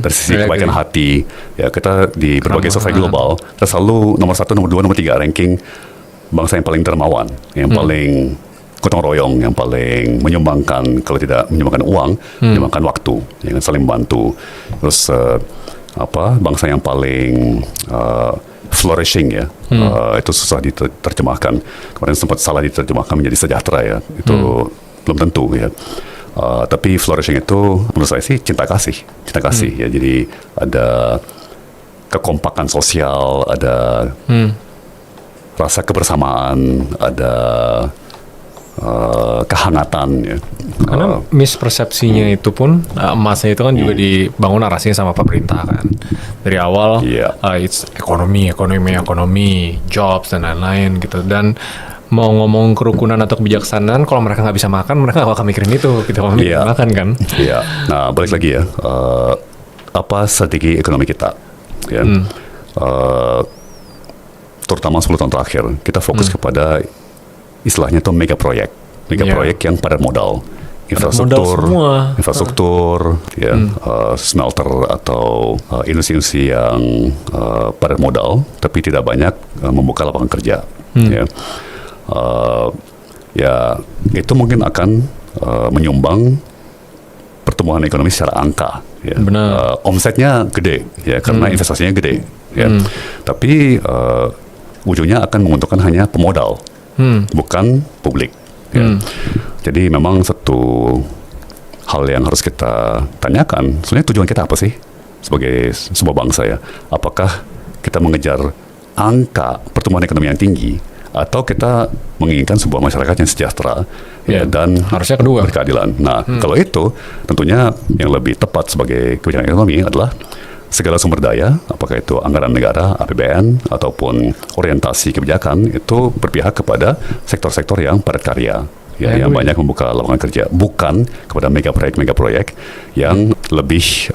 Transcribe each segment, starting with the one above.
dari sisi kebaikan hati. Ya, kita di berbagai survei global, kita selalu nomor 1, nomor 2, nomor 3 ranking bangsa yang paling dermawan, yang paling gotong royong, yang paling menyumbangkan, kalau tidak menyumbangkan uang, menyumbangkan waktu, yang saling membantu. Terus bangsa yang paling flourishing ya, itu susah diterjemahkan. Kemarin sempat salah diterjemahkan menjadi sejahtera ya, itu belum tentu ya. Tapi flourishing itu menurut saya sih cinta kasih ya. Jadi ada kekompakan sosial, ada rasa kebersamaan, ada kehangatan ya. Karena mispersepsinya itu pun emasnya itu kan juga dibangun narasinya sama pemerintah kan. Dari awal it's ekonomi, jobs dan lain-lain gitu. Dan mau ngomong kerukunan atau kebijaksanaan, kalau mereka nggak bisa makan, mereka nggak akan mikirin itu. Kita mikirin makan kan. Iya. Nah, balik lagi ya. Apa strategi ekonomi kita? Ya. Terutama 10 tahun terakhir, kita fokus kepada istilahnya itu mega proyek yang padat modal, infrastruktur, ya, smelter atau industri yang padat modal, tapi tidak banyak membuka lapangan kerja. Ya, itu mungkin akan menyumbang pertumbuhan ekonomi secara angka. Ya. Omsetnya gede, ya, karena investasinya gede. Ya. Tapi ujungnya akan menguntungkan hanya pemodal, bukan publik. Ya. Jadi memang satu hal yang harus kita tanyakan, sebenarnya tujuan kita apa sih sebagai sebuah bangsa ya? Apakah kita mengejar angka pertumbuhan ekonomi yang tinggi, atau kita menginginkan sebuah masyarakat yang sejahtera ya, dan harusnya kedua, berkeadilan. Nah, kalau itu tentunya yang lebih tepat sebagai kebijakan ekonomi adalah segala sumber daya, apakah itu anggaran negara, APBN, ataupun orientasi kebijakan, itu berpihak kepada sektor-sektor yang padat karya, ya, yang banyak membuka lapangan kerja, bukan kepada mega proyek yang lebih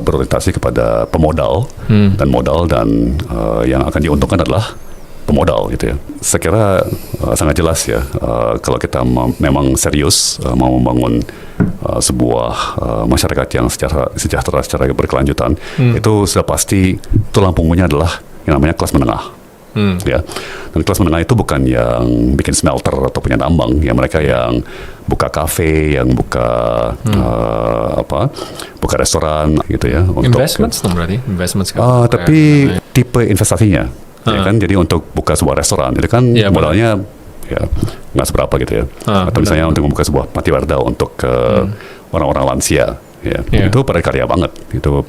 berorientasi kepada pemodal dan modal, dan yang akan diuntungkan adalah pemodal gitu ya. Saya kira sangat jelas ya, kalau kita memang serius mau membangun sebuah masyarakat yang sejahtera secara berkelanjutan, itu sudah pasti tulang punggungnya adalah yang namanya kelas menengah. Ya. Dan kelas menengah itu bukan yang bikin smelter atau punya tambang, ya, mereka yang buka kafe, yang buka buka restoran gitu ya. Investment berarti tapi tipe investasinya. Ya kan, jadi untuk buka sebuah restoran itu kan modalnya ya nggak seberapa gitu ya. Atau misalnya untuk membuka sebuah panti warda untuk orang-orang lansia, ya, itu padat karya banget itu.